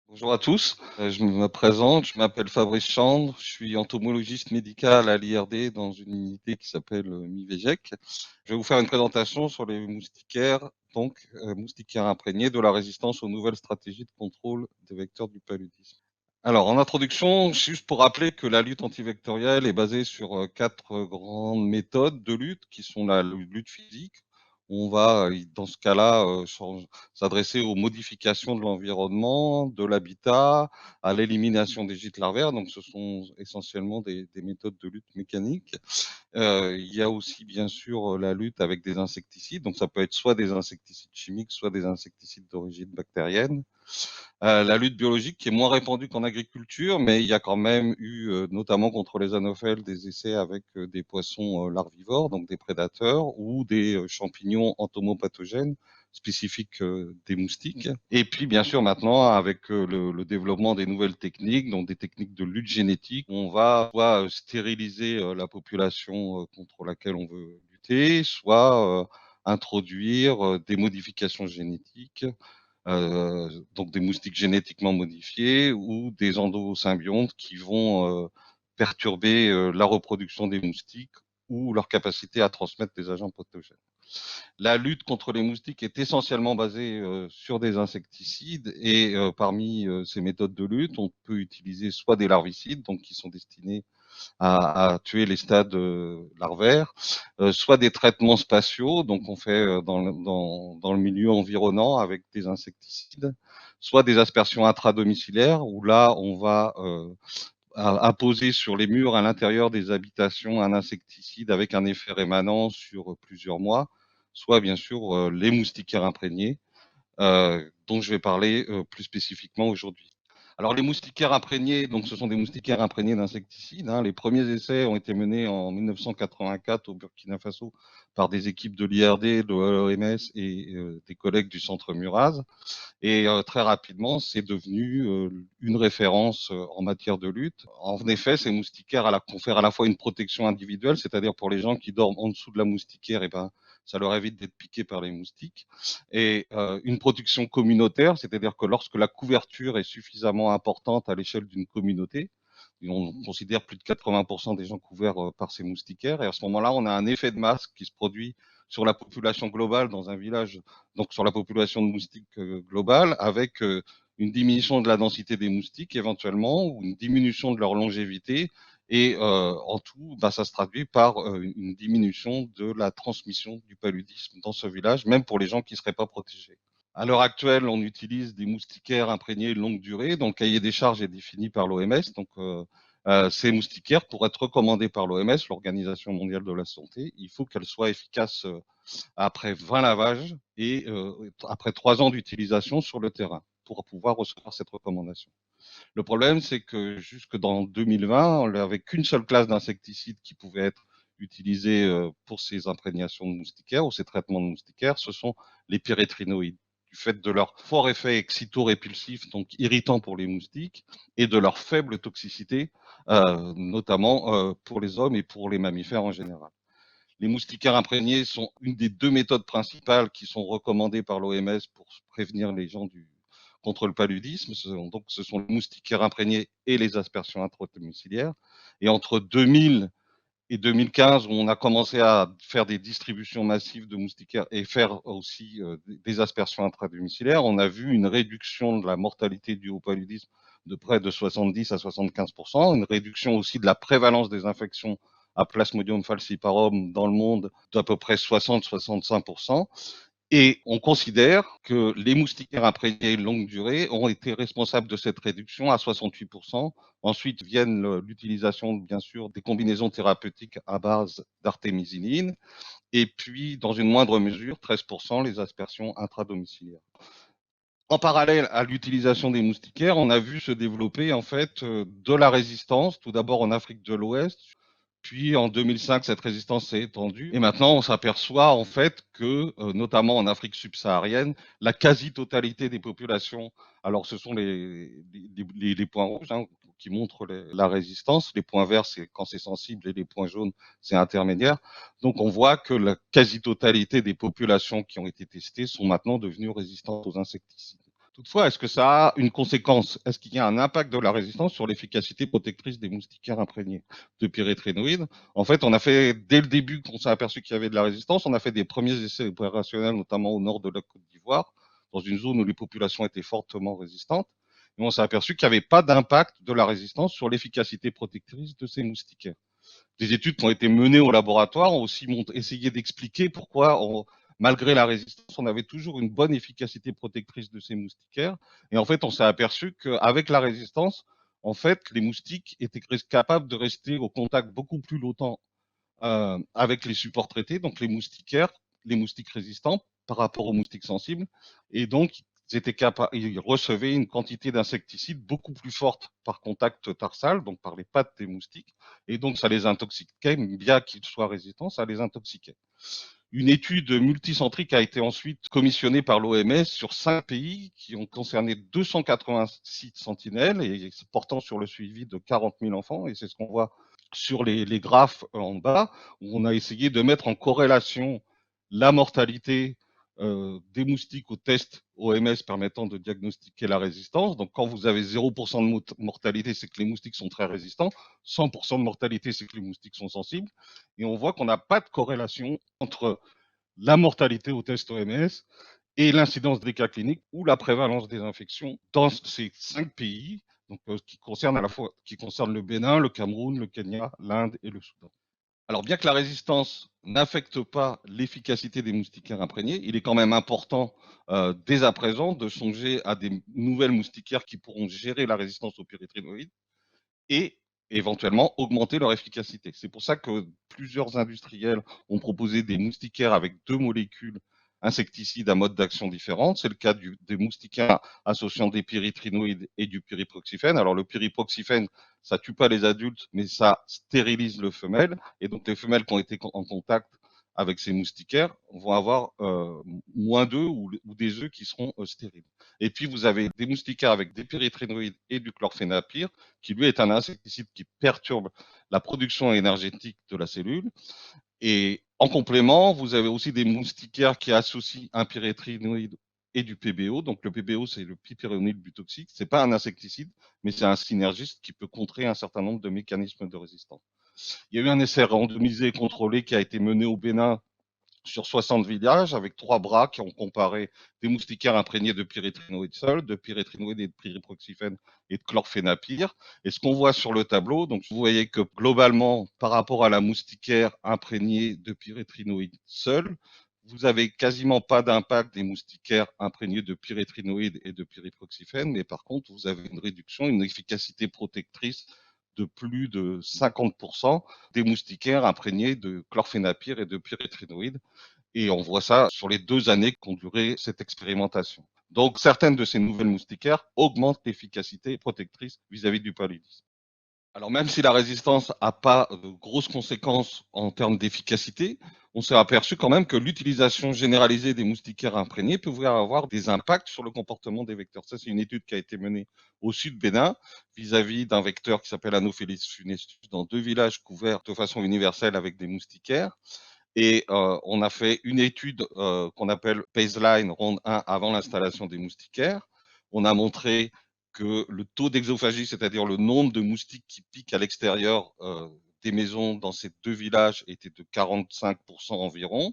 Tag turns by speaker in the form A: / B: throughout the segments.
A: Bonjour à tous, je me présente, je m'appelle Fabrice Chandre, je suis entomologiste médical à l'IRD dans une unité qui s'appelle MIVEGEC. Je vais vous faire une présentation sur les moustiquaires, moustiquaires imprégnés de la résistance aux nouvelles stratégies de contrôle des vecteurs du paludisme. Alors, en introduction, juste pour rappeler que la lutte antivectorielle est basée sur quatre grandes méthodes de lutte qui sont la lutte physique. On va, dans ce cas-là, s'adresser aux modifications de l'environnement, de l'habitat, à l'élimination des gîtes larvaires. Donc, ce sont essentiellement des méthodes de lutte mécanique. Il y a aussi, bien sûr, la lutte avec des insecticides. Donc, ça peut être soit des insecticides chimiques, soit des insecticides d'origine bactérienne. La lutte biologique qui est moins répandue qu'en agriculture, mais il y a quand même eu, notamment contre les anophèles, des essais avec des poissons larvivores, donc des prédateurs, ou des champignons entomopathogènes spécifiques des moustiques. Et puis, bien sûr, maintenant, avec le développement des nouvelles techniques, donc des techniques de lutte génétique, on va soit stériliser la population contre laquelle on veut lutter, soit introduire des modifications génétiques, donc des moustiques génétiquement modifiés ou des endosymbiontes qui vont perturber la reproduction des moustiques ou leur capacité à transmettre des agents pathogènes. La lutte contre les moustiques est essentiellement basée sur des insecticides et parmi ces méthodes de lutte, on peut utiliser soit des larvicides, donc qui sont destinés à tuer les stades larvaires, soit des traitements spatiaux, donc on fait dans le milieu environnant avec des insecticides, soit des aspersions intradomiciliaires où là on va apposer sur les murs à l'intérieur des habitations un insecticide avec un effet rémanent sur plusieurs mois, soit bien sûr les moustiquaires imprégnés dont je vais parler plus spécifiquement aujourd'hui. Alors les moustiquaires imprégnés, donc ce sont des moustiquaires imprégnés d'insecticides, hein. Les premiers essais ont été menés en 1984 au Burkina Faso par des équipes de l'IRD, de l'OMS et des collègues du centre Muraz. Et très rapidement, c'est devenu une référence en matière de lutte. En effet, ces moustiquaires confèrent à la fois une protection individuelle, c'est-à-dire pour les gens qui dorment en dessous de la moustiquaire, et ben, ça leur évite d'être piqués par les moustiques, et une protection communautaire, c'est-à-dire que lorsque la couverture est suffisamment importante à l'échelle d'une communauté, on considère plus de 80% des gens couverts par ces moustiquaires, et à ce moment-là, on a un effet de masse qui se produit sur la population globale dans un village, donc sur la population de moustiques globale, avec une diminution de la densité des moustiques éventuellement, ou une diminution de leur longévité, et en tout, bah, ça se traduit par une diminution de la transmission du paludisme dans ce village, même pour les gens qui ne seraient pas protégés. À l'heure actuelle, on utilise des moustiquaires imprégnés longue durée, dont le cahier des charges est défini par l'OMS. Donc, ces moustiquaires, pour être recommandés par l'OMS, l'Organisation mondiale de la santé, il faut qu'elles soient efficaces après 20 lavages et après 3 ans d'utilisation sur le terrain pour pouvoir recevoir cette recommandation. Le problème, c'est que jusque dans 2020, on n'avait qu'une seule classe d'insecticides qui pouvait être utilisée pour ces imprégnations de moustiquaires ou ces traitements de moustiquaires, ce sont les pyrétrinoïdes. Du fait de leur fort effet excitorépulsif, donc irritant pour les moustiques, et de leur faible toxicité, notamment pour les hommes et pour les mammifères en général. Les moustiquaires imprégnés sont une des deux méthodes principales qui sont recommandées par l'OMS pour prévenir les gens contre le paludisme. Ce sont les moustiquaires imprégnés et les aspersions intradomiciliaires. Et entre 2000 et 2015, où on a commencé à faire des distributions massives de moustiquaires et faire aussi des aspersions intradomiciliaires, on a vu une réduction de la mortalité due au paludisme de près de 70 à 75%, une réduction aussi de la prévalence des infections à Plasmodium falciparum dans le monde d'à peu près 60-65%. Et on considère que les moustiquaires imprégnés longue durée ont été responsables de cette réduction à 68%. Ensuite viennent l'utilisation, bien sûr, des combinaisons thérapeutiques à base d'artémisinine. Et puis, dans une moindre mesure, 13%, les aspersions intradomiciliaires. En parallèle à l'utilisation des moustiquaires, on a vu se développer en fait de la résistance, tout d'abord en Afrique de l'Ouest, puis en 2005, cette résistance s'est étendue. Et maintenant, on s'aperçoit en fait que, notamment en Afrique subsaharienne, la quasi-totalité des populations, alors ce sont les points rouges hein, qui montrent la résistance, les points verts c'est quand c'est sensible et les points jaunes c'est intermédiaire. Donc on voit que la quasi-totalité des populations qui ont été testées sont maintenant devenues résistantes aux insecticides. Toutefois, est-ce que ça a une conséquence? Est-ce qu'il y a un impact de la résistance sur l'efficacité protectrice des moustiquaires imprégnés de pyréthrinoïdes? En fait, on a fait, dès le début, qu'on s'est aperçu qu'il y avait de la résistance, on a fait des premiers essais opérationnels, notamment au nord de la Côte d'Ivoire, dans une zone où les populations étaient fortement résistantes. Et on s'est aperçu qu'il n'y avait pas d'impact de la résistance sur l'efficacité protectrice de ces moustiquaires. Des études qui ont été menées au laboratoire ont aussi essayé d'expliquer pourquoi, malgré la résistance, on avait toujours une bonne efficacité protectrice de ces moustiquaires. Et en fait, on s'est aperçu qu'avec la résistance, en fait, les moustiques étaient capables de rester au contact beaucoup plus longtemps avec les supports traités, donc les moustiquaires, les moustiques résistants par rapport aux moustiques sensibles. Et donc, ils recevaient une quantité d'insecticides beaucoup plus forte par contact tarsal, donc par les pattes des moustiques. Et donc, ça les intoxiquait, bien qu'ils soient résistants, ça les intoxiquait. Une étude multicentrique a été ensuite commissionnée par l'OMS sur 5 pays qui ont concerné 286 sentinelles et portant sur le suivi de 40 000 enfants. Et c'est ce qu'on voit sur les graphes en bas, où on a essayé de mettre en corrélation la mortalité des moustiques au test OMS permettant de diagnostiquer la résistance. Donc, quand vous avez 0% de mortalité, c'est que les moustiques sont très résistants. 100% de mortalité, c'est que les moustiques sont sensibles. Et on voit qu'on n'a pas de corrélation entre la mortalité au test OMS et l'incidence des cas cliniques ou la prévalence des infections dans ces 5 pays, donc, qui concernent le Bénin, le Cameroun, le Kenya, l'Inde et le Soudan. Alors, bien que la résistance n'affecte pas l'efficacité des moustiquaires imprégnés, il est quand même important, dès à présent, de songer à des nouvelles moustiquaires qui pourront gérer la résistance aux pyréthrinoïdes et éventuellement augmenter leur efficacité. C'est pour ça que plusieurs industriels ont proposé des moustiquaires avec 2 molécules insecticides à mode d'action différente. C'est le cas des moustiquaires associant des pyréthrinoïdes et du pyriproxyphène. Alors le pyriproxyphène, ça tue pas les adultes, mais ça stérilise le femelle. Et donc les femelles qui ont été en contact avec ces moustiquaires vont avoir moins d'œufs ou des œufs qui seront stériles. Et puis vous avez des moustiquaires avec des pyréthrinoïdes et du chlorphénapyr, qui lui est un insecticide qui perturbe la production énergétique de la cellule. Et en complément, vous avez aussi des moustiquaires qui associent un pyréthrinoïde et du PBO. Donc le PBO, c'est le piperonyl butoxique. C'est pas un insecticide, mais c'est un synergiste qui peut contrer un certain nombre de mécanismes de résistance. Il y a eu un essai randomisé et contrôlé qui a été mené au Bénin sur 60 villages avec 3 bras qui ont comparé des moustiquaires imprégnés de pyréthrinoïdes seuls, de pyréthrinoïdes et de pyriproxyphène et de chlorphénapyr. Et ce qu'on voit sur le tableau, donc vous voyez que globalement, par rapport à la moustiquaire imprégnée de pyréthrinoïdes seuls, vous avez quasiment pas d'impact des moustiquaires imprégnés de pyréthrinoïdes et de pyriproxyphène, mais par contre, vous avez une réduction, une efficacité protectrice de plus de 50% des moustiquaires imprégnés de chlorphénapyr et de pyréthrinoïdes. Et on voit ça sur les 2 années qu'ont duré cette expérimentation. Donc, certaines de ces nouvelles moustiquaires augmentent l'efficacité protectrice vis-à-vis du paludisme. Alors, même si la résistance n'a pas de grosses conséquences en termes d'efficacité, on s'est aperçu quand même que l'utilisation généralisée des moustiquaires imprégnés pouvait avoir des impacts sur le comportement des vecteurs. Ça, c'est une étude qui a été menée au sud Bénin vis-à-vis d'un vecteur qui s'appelle Anopheles funestus dans 2 villages couverts de façon universelle avec des moustiquaires. Et on a fait une étude qu'on appelle baseline ronde 1 avant l'installation des moustiquaires. On a montré que le taux d'exophagie, c'est-à-dire le nombre de moustiques qui piquent à l'extérieur des maisons dans ces 2 villages, était de 45% environ.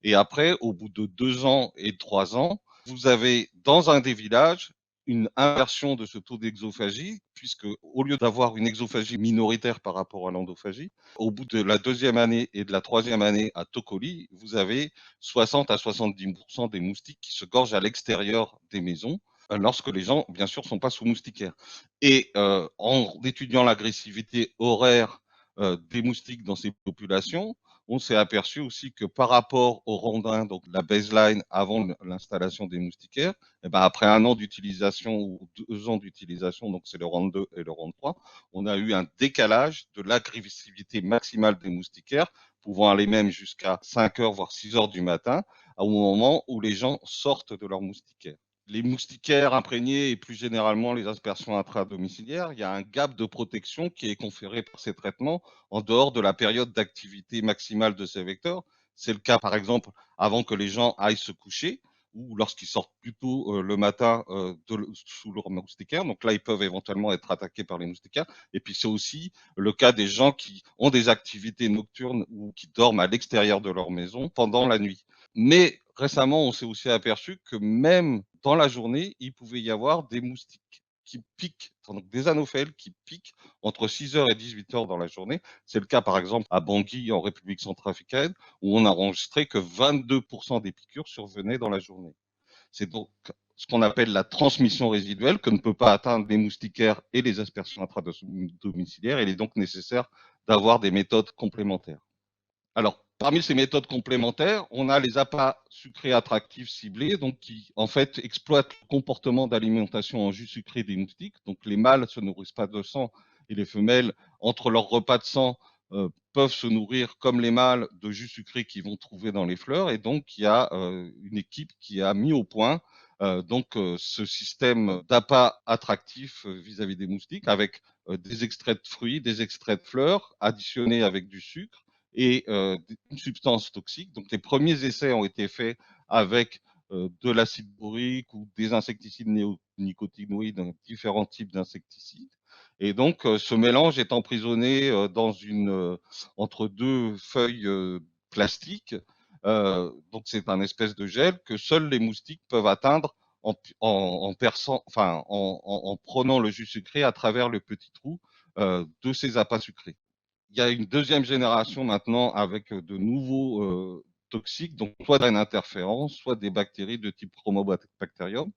A: Et après, au bout de 2 ans et 3 ans, vous avez dans un des villages une inversion de ce taux d'exophagie, puisque au lieu d'avoir une exophagie minoritaire par rapport à l'endophagie, au bout de la 2e année et de la 3e année à Tokoli, vous avez 60 à 70% des moustiques qui se gorgent à l'extérieur des maisons, lorsque les gens, bien sûr, sont pas sous moustiquaire. Et en étudiant l'agressivité horaire des moustiques dans ces populations, on s'est aperçu aussi que par rapport au rondin, donc la baseline avant l'installation des moustiquaires, et ben après 1 an d'utilisation ou 2 ans d'utilisation, donc c'est le round 2 et le round 3, on a eu un décalage de l'agressivité maximale des moustiquaires, pouvant aller même jusqu'à 5 heures, voire 6 heures du matin, au moment où les gens sortent de leur moustiquaire. Les moustiquaires imprégnés et plus généralement les aspersions intradomiciliaires, il y a un gap de protection qui est conféré par ces traitements en dehors de la période d'activité maximale de ces vecteurs. C'est le cas, par exemple, avant que les gens aillent se coucher, ou lorsqu'ils sortent plus tôt le matin sous leur moustiquaire. Donc là, ils peuvent éventuellement être attaqués par les moustiquaires. Et puis c'est aussi le cas des gens qui ont des activités nocturnes ou qui dorment à l'extérieur de leur maison pendant la nuit. Mais récemment, on s'est aussi aperçu que même dans la journée, il pouvait y avoir des moustiques qui piquent, donc des anophèles qui piquent entre 6 heures et 18 heures dans la journée. C'est le cas, par exemple, à Bangui, en République centrafricaine, où on a enregistré que 22% des piqûres survenaient dans la journée. C'est donc ce qu'on appelle la transmission résiduelle que ne peut pas atteindre les moustiquaires et les aspersions intradomiciliaires. Il est donc nécessaire d'avoir des méthodes complémentaires. Alors, parmi ces méthodes complémentaires, on a les appâts sucrés attractifs ciblés, donc qui en fait exploitent le comportement d'alimentation en jus sucré des moustiques. Donc les mâles se nourrissent pas de sang et les femelles, entre leurs repas de sang, peuvent se nourrir comme les mâles de jus sucré qu'ils vont trouver dans les fleurs. Et donc il y a une équipe qui a mis au point ce système d'appât attractif vis-à-vis des moustiques avec des extraits de fruits, des extraits de fleurs additionnés avec du sucre et une substance toxique. Donc les premiers essais ont été faits avec de l'acide borique ou des insecticides néonicotinoïdes, différents types d'insecticides. Et donc ce mélange est emprisonné entre deux feuilles plastiques. Donc c'est un espèce de gel que seuls les moustiques peuvent atteindre en prenant le jus sucré à travers le petit trou de ces appâts sucrés. Il y a une deuxième génération maintenant avec de nouveaux toxiques, donc soit d'une interférence, soit des bactéries de type Chromobacterium.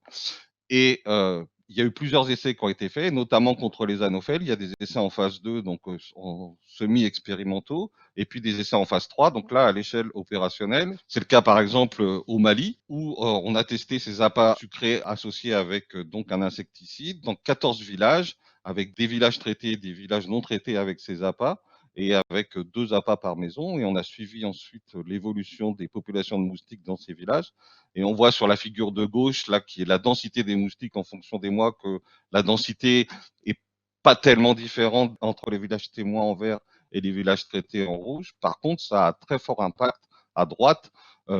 A: Et il y a eu plusieurs essais qui ont été faits, notamment contre les anophèles. Il y a des essais en phase 2, donc en semi-expérimentaux, et puis des essais en phase 3, donc là à l'échelle opérationnelle. C'est le cas par exemple au Mali, où on a testé ces appâts sucrés associés avec donc un insecticide dans 14 villages, avec des villages traités et des villages non traités avec ces appâts et avec 2 appâts par maison. Et on a suivi ensuite l'évolution des populations de moustiques dans ces villages. Et on voit sur la figure de gauche, là, qui est la densité des moustiques en fonction des mois, que la densité est pas tellement différente entre les villages témoins en vert et les villages traités en rouge. Par contre, ça a très fort impact à droite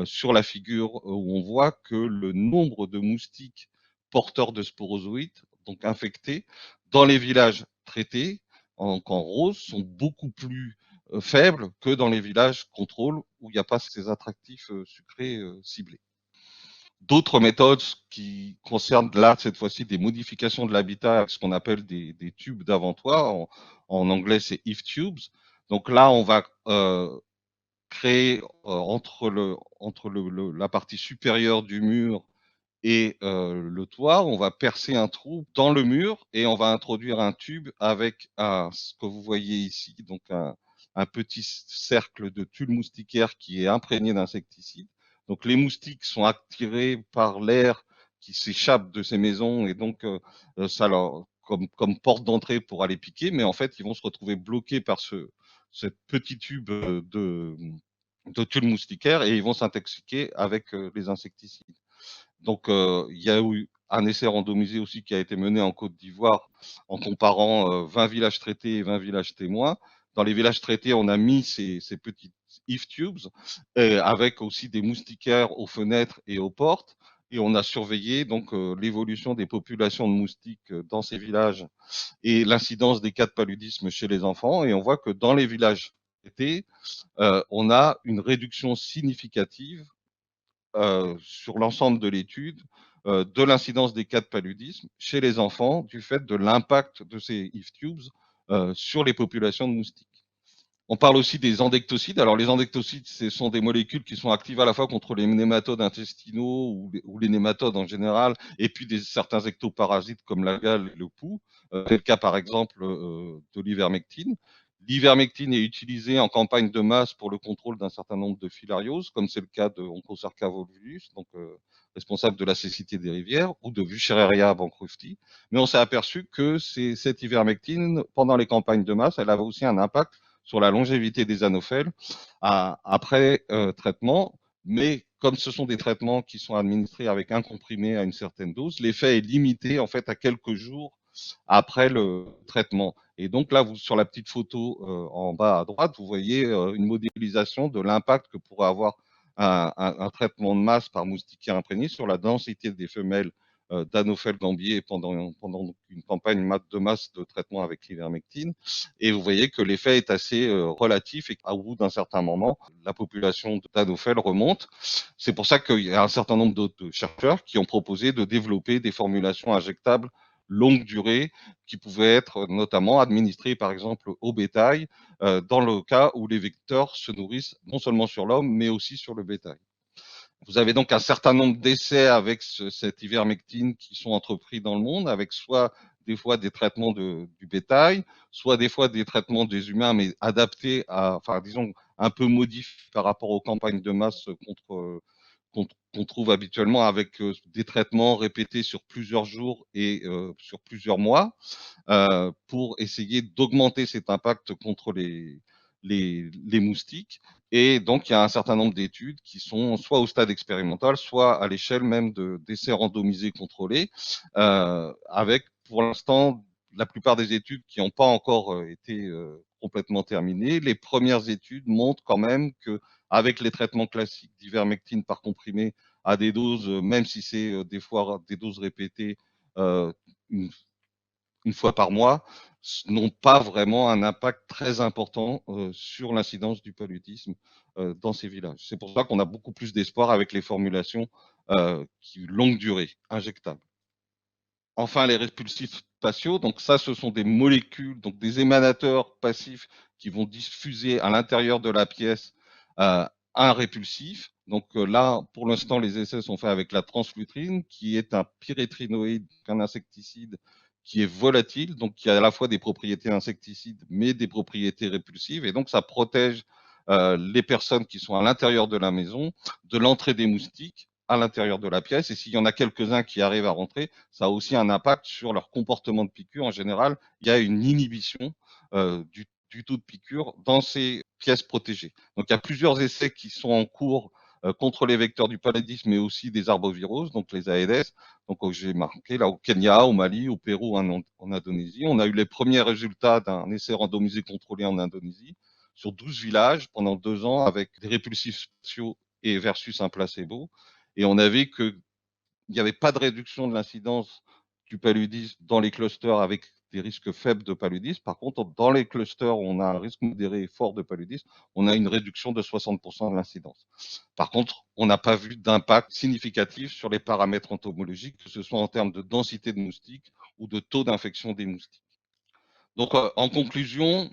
A: sur la figure où on voit que le nombre de moustiques porteurs de sporozoïdes, donc infectés, dans les villages traités, en rose, sont beaucoup plus faibles que dans les villages contrôle où il n'y a pas ces attractifs sucrés ciblés. D'autres méthodes qui concernent là, cette fois-ci, des modifications de l'habitat, ce qu'on appelle des tubes d'avantoir. En anglais, c'est if tubes. Donc là, on va créer entre la partie supérieure du mur et le toit, on va percer un trou dans le mur et on va introduire un tube avec ce que vous voyez ici, donc un petit cercle de tulle moustiquaire qui est imprégné d'insecticides. Donc les moustiques sont attirés par l'air qui s'échappe de ces maisons et donc ça leur comme porte d'entrée pour aller piquer, mais en fait ils vont se retrouver bloqués par ce petit tube de tulle moustiquaire et ils vont s'intoxiquer avec les insecticides. Donc, il y a eu un essai randomisé aussi qui a été mené en Côte d'Ivoire en comparant 20 villages traités et 20 villages témoins. Dans les villages traités, on a mis ces petites if tubes avec aussi des moustiquaires aux fenêtres et aux portes. Et on a surveillé donc l'évolution des populations de moustiques dans ces villages et l'incidence des cas de paludisme chez les enfants. Et on voit que dans les villages traités, on a une réduction significative sur l'ensemble de l'étude de l'incidence des cas de paludisme chez les enfants du fait de l'impact de ces if tubes sur les populations de moustiques. On parle aussi des endectocides. Alors les endectocides, ce sont des molécules qui sont actives à la fois contre les nématodes intestinaux ou les nématodes en général, et puis certains ectoparasites comme la gale et le pouls. C'est le cas par exemple de l'ivermectine. L'ivermectine est utilisée en campagne de masse pour le contrôle d'un certain nombre de filarioses, comme c'est le cas de Onchocerca volvulus, donc responsable de la cécité des rivières, ou de Wuchereria bancrofti. Mais on s'est aperçu que cette ivermectine, pendant les campagnes de masse, elle avait aussi un impact sur la longévité des anophèles après traitement. Mais comme ce sont des traitements qui sont administrés avec un comprimé à une certaine dose, l'effet est limité en fait à quelques jours après le traitement. Et donc là, sur la petite photo en bas à droite, vous voyez une modélisation de l'impact que pourrait avoir un traitement de masse par moustiquaire imprégné sur la densité des femelles d'Anophel gambier pendant une campagne de masse de traitement avec l'ivermectine. Et vous voyez que l'effet est assez relatif et qu'au bout d'un certain moment, la population d'Anophel remonte. C'est pour ça qu'il y a un certain nombre d'autres chercheurs qui ont proposé de développer des formulations injectables longue durée qui pouvaient être notamment administrées par exemple au bétail dans le cas où les vecteurs se nourrissent non seulement sur l'homme mais aussi sur le bétail. Vous avez donc un certain nombre d'essais avec cette ivermectine qui sont entrepris dans le monde, avec soit des fois des traitements du bétail, soit des fois des traitements des humains, mais adaptés à, enfin, disons, un peu modifiés par rapport aux campagnes de masse qu'on trouve habituellement avec des traitements répétés sur plusieurs jours et sur plusieurs mois pour essayer d'augmenter cet impact contre les moustiques. Et donc, il y a un certain nombre d'études qui sont soit au stade expérimental, soit à l'échelle même d'essais randomisés contrôlés, avec pour l'instant la plupart des études qui n'ont pas encore été complètement terminées. Les premières études montrent quand même que avec les traitements classiques d'ivermectine par comprimé à des doses, même si c'est des fois des doses répétées, euh, une une fois par mois, n'ont pas vraiment un impact très important sur l'incidence du paludisme dans ces villages. C'est pour ça qu'on a beaucoup plus d'espoir avec les formulations qui longue durée, injectables. Enfin, les répulsifs spatiaux, donc ça, ce sont des molécules, donc des émanateurs passifs qui vont diffuser à l'intérieur de la pièce un répulsif. Donc là, pour l'instant, les essais sont faits avec la translutrine, qui est un pyrétrinoïde, un insecticide qui est volatile, donc qui a à la fois des propriétés insecticides, mais des propriétés répulsives. Et donc, ça protège les personnes qui sont à l'intérieur de la maison de l'entrée des moustiques à l'intérieur de la pièce. Et s'il y en a quelques-uns qui arrivent à rentrer, ça a aussi un impact sur leur comportement de piqûre. En général, il y a une inhibition du taux de piqûre dans ces pièces protégées. Donc, il y a plusieurs essais qui sont en cours contre les vecteurs du paludisme, mais aussi des arboviroses, donc les Aedes. Donc, j'ai marqué là au Kenya, au Mali, au Pérou, en Indonésie. On a eu les premiers résultats d'un essai randomisé contrôlé en Indonésie sur 12 villages pendant 2 ans avec des répulsifs spatiaux et versus un placebo. Et on a vu qu'il n'y avait pas de réduction de l'incidence du paludisme dans les clusters avec des risques faibles de paludisme. Par contre, dans les clusters où on a un risque modéré et fort de paludisme, on a une réduction de 60% de l'incidence. Par contre, on n'a pas vu d'impact significatif sur les paramètres entomologiques, que ce soit en termes de densité de moustiques ou de taux d'infection des moustiques. Donc, en conclusion,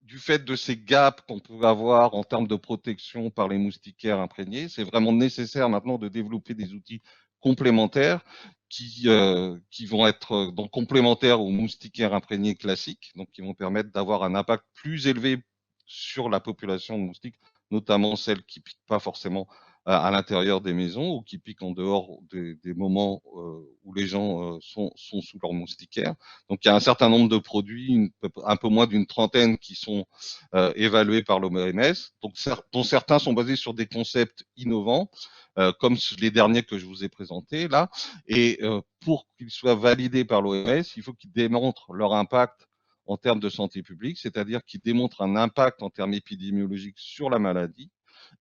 A: du fait de ces gaps qu'on peut avoir en termes de protection par les moustiquaires imprégnés, c'est vraiment nécessaire maintenant de développer des outils complémentaires qui vont être donc complémentaires aux moustiquaires imprégnés classiques, donc qui vont permettre d'avoir un impact plus élevé sur la population de moustiques, notamment celles qui piquent pas forcément à l'intérieur des maisons ou qui piquent en dehors des moments où les gens sont sous leur moustiquaire. Donc il y a un certain nombre de produits, un peu moins d'une trentaine, qui sont évalués par l'OMS, dont certains sont basés sur des concepts innovants, comme les derniers que je vous ai présentés là. Et pour qu'ils soient validés par l'OMS, il faut qu'ils démontrent leur impact en termes de santé publique, c'est-à-dire qu'ils démontrent un impact en termes épidémiologiques sur la maladie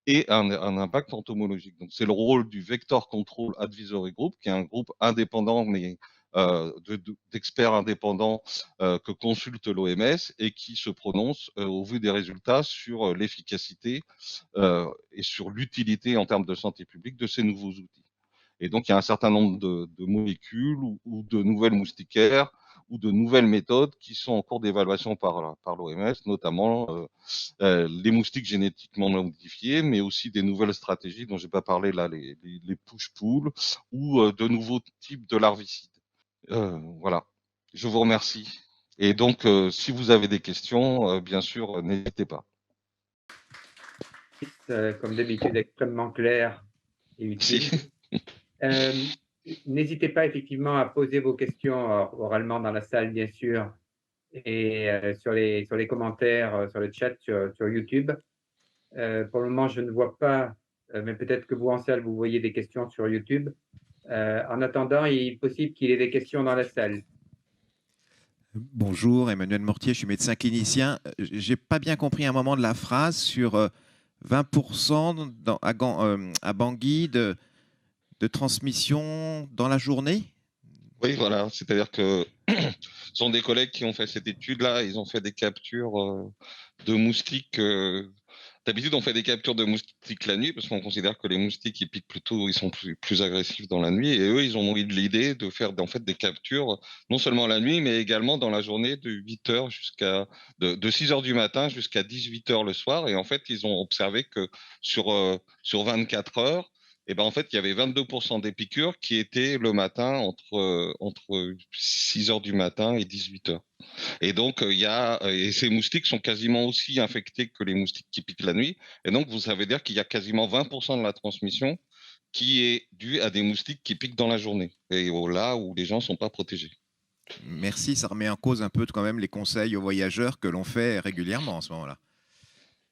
A: et un impact entomologique. Donc, c'est le rôle du Vector Control Advisory Group, qui est un groupe indépendant, mais d'experts indépendants que consulte l'OMS et qui se prononce au vu des résultats sur l'efficacité et sur l'utilité en termes de santé publique de ces nouveaux outils. Et donc, il y a un certain nombre de molécules ou de nouvelles moustiquaires ou de nouvelles méthodes qui sont en cours d'évaluation par l'OMS, notamment les moustiques génétiquement modifiés, mais aussi des nouvelles stratégies dont je n'ai pas parlé là, les push-pull ou de nouveaux types de larvicides. Voilà, je vous remercie. Et donc, si vous avez des questions, bien sûr, n'hésitez pas.
B: Comme d'habitude, extrêmement clair et utile. N'hésitez pas effectivement à poser vos questions oralement dans la salle, bien sûr, et sur les commentaires, sur le chat, sur YouTube. Pour le moment, je ne vois pas, mais peut-être que vous, en salle, vous voyez des questions sur YouTube. En attendant, il est possible qu'il y ait des questions dans la salle.
C: Bonjour, Emmanuel Mortier, je suis médecin clinicien. J'ai pas bien compris un moment de la phrase sur 20% à Bangui de transmission dans la journée?
A: Oui, voilà. C'est-à-dire que ce sont des collègues qui ont fait cette étude-là. Ils ont fait des captures de moustiques. D'habitude, on fait des captures de moustiques la nuit parce qu'on considère que les moustiques, ils piquent plutôt, ils sont plus agressifs dans la nuit. Et eux, ils ont eu l'idée de faire en fait des captures non seulement la nuit, mais également dans la journée de 8 heures de 6 heures du matin jusqu'à 18 heures le soir. Et en fait, ils ont observé que sur 24 heures, et ben en fait, il y avait 22% des piqûres qui étaient le matin entre 6 heures du matin et 18 heures. Et donc, et ces moustiques sont quasiment aussi infectés que les moustiques qui piquent la nuit. Et donc, vous savez dire qu'il y a quasiment 20% de la transmission qui est due à des moustiques qui piquent dans la journée. Et là où les gens ne sont pas protégés.
C: Merci, ça remet en cause un peu quand même les conseils aux voyageurs que l'on fait régulièrement en ce moment-là.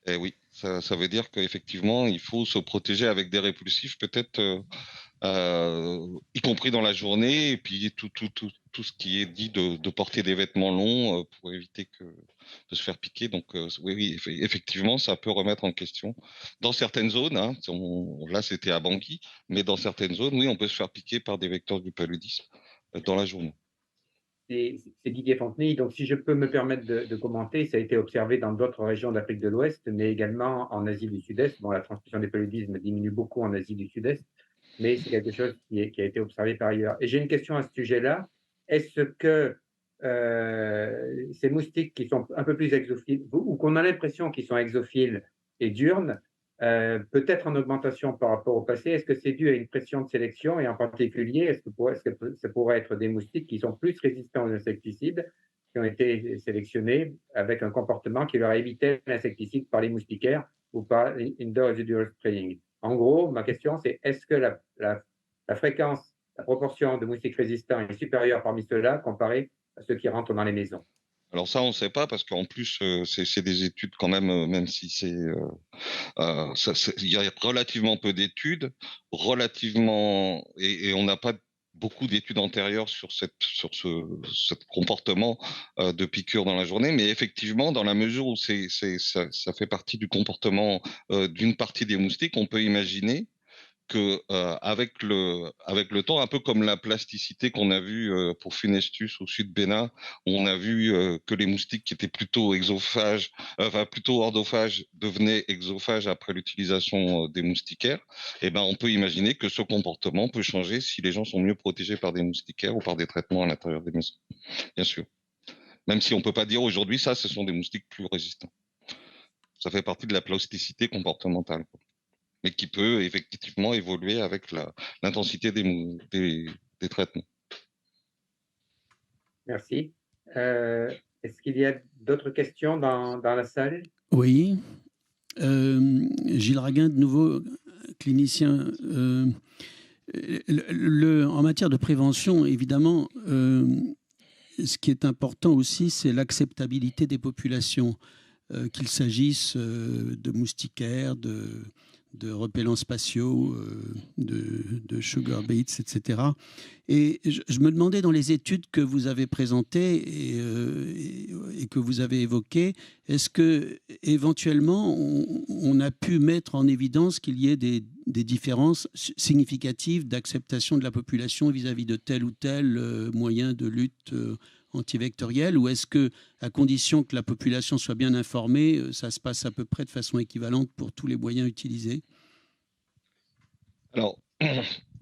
A: Et oui, ça veut dire qu'effectivement, il faut se protéger avec des répulsifs, peut-être, y compris dans la journée, et puis tout ce qui est dit de porter des vêtements longs pour éviter de se faire piquer. Donc, oui, effectivement, ça peut remettre en question. Dans certaines zones, hein, là c'était à Bangui, mais dans certaines zones, oui, on peut se faire piquer par des vecteurs du paludisme dans la journée.
B: C'est Didier Fontenay. Donc, si je peux me permettre de commenter, ça a été observé dans d'autres régions d'Afrique de l'Ouest, mais également en Asie du Sud-Est. Bon, la transmission des paludismes diminue beaucoup en Asie du Sud-Est, mais c'est quelque chose qui a été observé par ailleurs. Et j'ai une question à ce sujet-là. Est-ce que ces moustiques qui sont un peu plus exophiles, ou qu'on a l'impression qu'ils sont exophiles et diurnes, peut-être en augmentation par rapport au passé, est-ce que c'est dû à une pression de sélection et en particulier, est-ce que ça pourrait être des moustiques qui sont plus résistants aux insecticides, qui ont été sélectionnés avec un comportement qui leur a évité l'insecticide par les moustiquaires ou par indoor residual spraying? En gros, ma question, c'est est-ce que la fréquence, la proportion de moustiques résistants est supérieure parmi ceux-là comparé à ceux qui rentrent dans les maisons?
A: Alors ça, on ne sait pas parce qu'en plus, c'est des études quand même si il y a relativement peu d'études, et on n'a pas beaucoup d'études antérieures sur ce comportement de piqûre dans la journée, mais effectivement, dans la mesure où ça fait partie du comportement d'une partie des moustiques, on peut imaginer que avec le temps, un peu comme la plasticité qu'on a vu pour Funestus au sud Bénin, on a vu que les moustiques qui étaient plutôt plutôt ordophages devenaient exophages après l'utilisation des moustiquaires. Et ben, on peut imaginer que ce comportement peut changer si les gens sont mieux protégés par des moustiquaires ou par des traitements à l'intérieur des maisons, bien sûr. Même si on peut pas dire aujourd'hui ça, ce sont des moustiques plus résistants. Ça fait partie de la plasticité comportementale, mais qui peut effectivement évoluer avec l'intensité des traitements.
B: Merci. Est-ce qu'il y a d'autres questions dans la salle?
D: Oui. Gilles Raguin, de nouveau clinicien. En matière de prévention, évidemment, ce qui est important aussi, c'est l'acceptabilité des populations, qu'il s'agisse de moustiquaires, de repellents spatiaux, de sugar beets, etc. Et je me demandais, dans les études que vous avez présentées et que vous avez évoquées, est-ce que éventuellement on a pu mettre en évidence qu'il y ait des différences significatives d'acceptation de la population vis-à-vis de tel ou tel moyen de lutte antivectorielle, ou est-ce que, à condition que la population soit bien informée, ça se passe à peu près de façon équivalente pour tous les moyens utilisés?
A: Alors,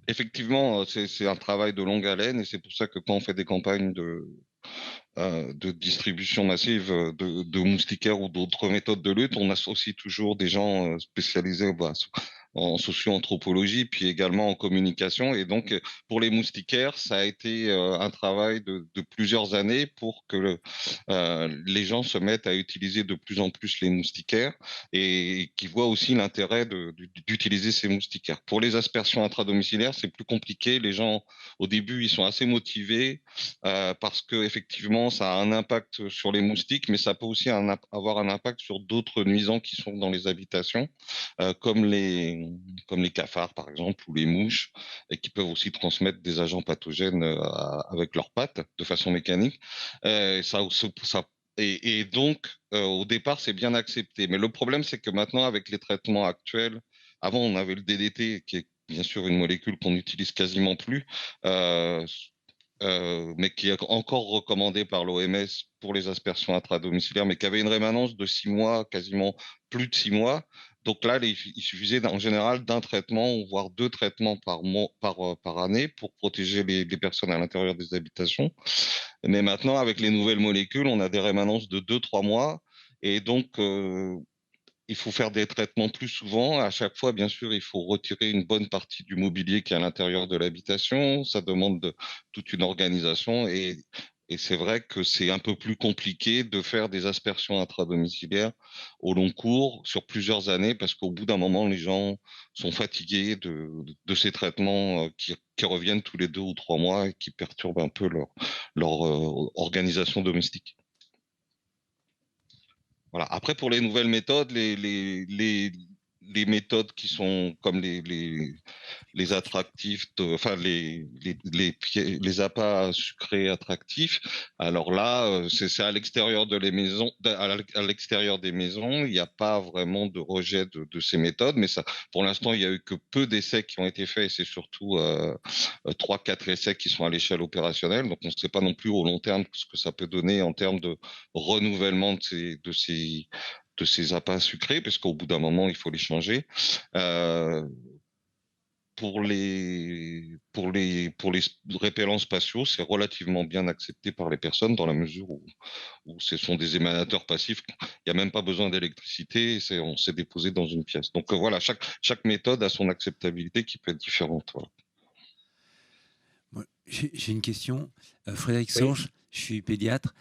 A: effectivement, c'est un travail de longue haleine, et c'est pour ça que quand on fait des campagnes de distribution massive de moustiquaires ou d'autres méthodes de lutte, on associe toujours des gens spécialisés en socio-anthropologie, puis également en communication. Et donc, pour les moustiquaires, ça a été un travail de plusieurs années pour que les gens se mettent à utiliser de plus en plus les moustiquaires et qui voient aussi l'intérêt d'utiliser ces moustiquaires. Pour les aspersions intradomiciliaires, c'est plus compliqué. Les gens, au début, ils sont assez motivés parce que effectivement, ça a un impact sur les moustiques, mais ça peut aussi avoir un impact sur d'autres nuisants qui sont dans les habitations, comme les cafards, par exemple, ou les mouches, et qui peuvent aussi transmettre des agents pathogènes avec leurs pattes de façon mécanique. Ça Et donc, au départ, c'est bien accepté. Mais le problème, c'est que maintenant, avec les traitements actuels, avant, on avait le DDT, qui est bien sûr une molécule qu'on n'utilise quasiment plus, euh, mais qui est encore recommandée par l'OMS pour les aspersions intradomiciliaires, mais qui avait une rémanence de 6 mois, quasiment plus de 6 mois. Donc là, il suffisait en général d'un traitement, voire 2 traitements par année pour protéger les personnes à l'intérieur des habitations. Mais maintenant, avec les nouvelles molécules, on a des rémanences de 2, 3 mois. Et donc, il faut faire des traitements plus souvent. À chaque fois, bien sûr, il faut retirer une bonne partie du mobilier qui est à l'intérieur de l'habitation. Ça demande toute une organisation. Et c'est vrai que c'est un peu plus compliqué de faire des aspersions intradomiciliaires au long cours sur plusieurs années parce qu'au bout d'un moment, les gens sont fatigués de ces traitements qui reviennent tous les 2 ou 3 mois et qui perturbent un peu leur organisation domestique. Voilà. Après, pour les nouvelles méthodes, les méthodes qui sont comme les attractifs, enfin les appâts sucrés attractifs. Alors là, c'est à l'extérieur des maisons, il n'y a pas vraiment de rejet de ces méthodes, mais ça, pour l'instant, il y a eu que peu d'essais qui ont été faits. Et c'est surtout 3, 4 essais qui sont à l'échelle opérationnelle. Donc, on ne sait pas non plus au long terme ce que ça peut donner en termes de renouvellement de ces appâts sucrés, parce qu'au bout d'un moment, il faut les changer. Pour les répellents spatiaux, c'est relativement bien accepté par les personnes dans la mesure où ce sont des émanateurs passifs. Il n'y a même pas besoin d'électricité, on s'est déposé dans une pièce. Donc voilà, chaque méthode a son acceptabilité qui peut être différente. Voilà.
E: J'ai une question. Frédéric
B: Oui.
E: Sorge, je suis pédiatre.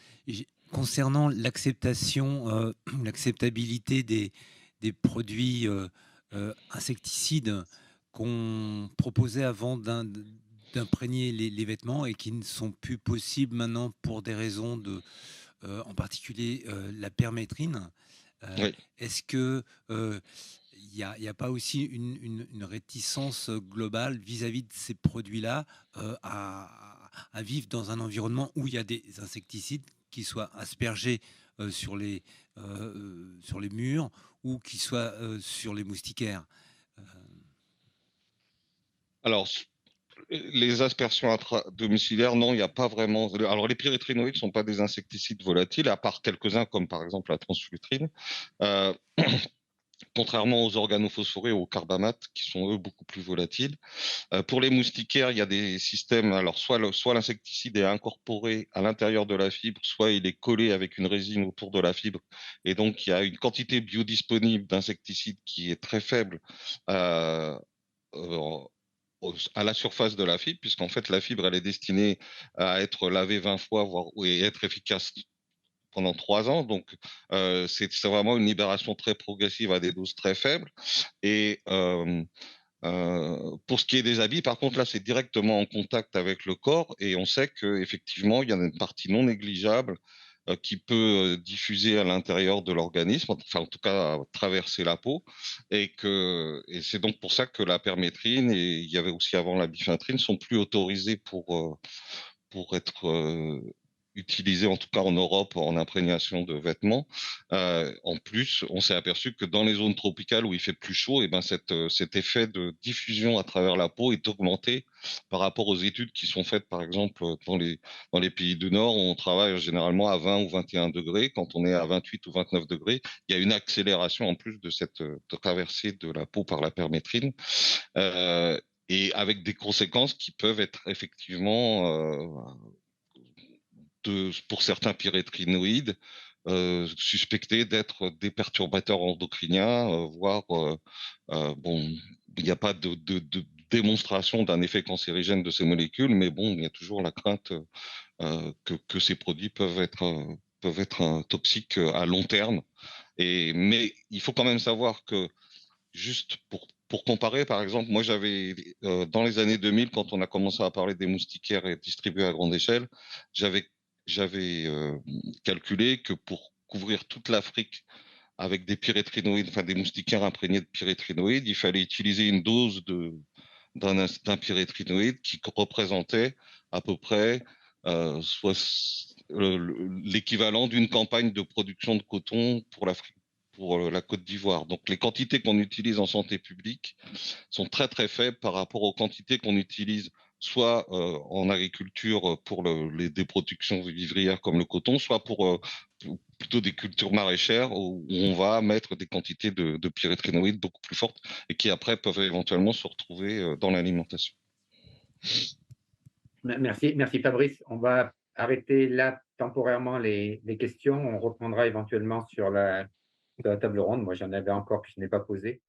E: Concernant l'acceptabilité des produits insecticides qu'on proposait avant d'imprégner les vêtements et qui ne sont plus possibles maintenant pour des raisons en particulier la permétrine.
A: Oui.
E: Est-ce que il n'y a pas aussi une réticence globale vis-à-vis de ces produits-là à vivre dans un environnement où il y a des insecticides qui soient aspergés sur les murs ou qui soient sur les moustiquaires?
A: Alors, les aspersions intradomiciliaires, non, il n'y a pas vraiment. Alors, les pyrétrinoïdes ne sont pas des insecticides volatiles, à part quelques-uns, comme par exemple la transflutrine. Contrairement aux organophosphorés ou aux carbamates, qui sont eux beaucoup plus volatiles. Pour les moustiquaires, il y a des systèmes. Alors, soit l'insecticide est incorporé à l'intérieur de la fibre, soit il est collé avec une résine autour de la fibre. Et donc, il y a une quantité biodisponible d'insecticide qui est très faible à la surface de la fibre, puisqu'en fait, la fibre, elle est destinée à être lavée 20 fois, et être efficace pendant 3 ans. Donc, c'est vraiment une libération très progressive à des doses très faibles. Et pour ce qui est des habits, par contre, là, c'est directement en contact avec le corps et on sait qu'effectivement, il y en a une partie non négligeable qui peut diffuser à l'intérieur de l'organisme, enfin en tout cas traverser la peau, et c'est donc pour ça que la permétrine et il y avait aussi avant la bifentrine sont plus autorisés pour être utilisés, en tout cas en Europe, en imprégnation de vêtements. En plus, on s'est aperçu que dans les zones tropicales où il fait plus chaud, et ben cet effet de diffusion à travers la peau est augmenté par rapport aux études qui sont faites, par exemple, dans les pays du Nord, où on travaille généralement à 20 ou 21 degrés. Quand on est à 28 ou 29 degrés, il y a une accélération en plus de cette traversée de la peau par la permétrine. Et avec des conséquences qui peuvent être effectivement pour certains pyrétrinoïdes, suspectés d'être des perturbateurs endocriniens, voire, bon, il n'y a pas de démonstration d'un effet cancérigène de ces molécules, mais bon, il y a toujours la crainte que ces produits peuvent être toxiques à long terme. Mais il faut quand même savoir que, juste pour comparer, par exemple, moi j'avais, dans les années 2000, quand on a commencé à parler des moustiquaires et distribués à grande échelle, j'avais calculé que pour couvrir toute l'Afrique avec des pyrétrinoïdes, enfin des moustiquaires imprégnés de pyrétrinoïdes, il fallait utiliser une dose d'un pyrétrinoïde qui représentait à peu près l'équivalent d'une campagne de production de coton pour la Côte d'Ivoire. Donc les quantités qu'on utilise en santé publique sont très très faibles par rapport aux quantités qu'on utilise soit en agriculture pour des productions vivrières comme le coton, soit pour plutôt des cultures maraîchères où on va mettre des quantités de pyréthrinoïdes beaucoup plus fortes et qui après peuvent éventuellement se retrouver dans l'alimentation.
B: Merci, merci Fabrice. On va arrêter là temporairement les questions. On reprendra éventuellement sur la table ronde. Moi, j'en avais encore que je n'ai pas posé.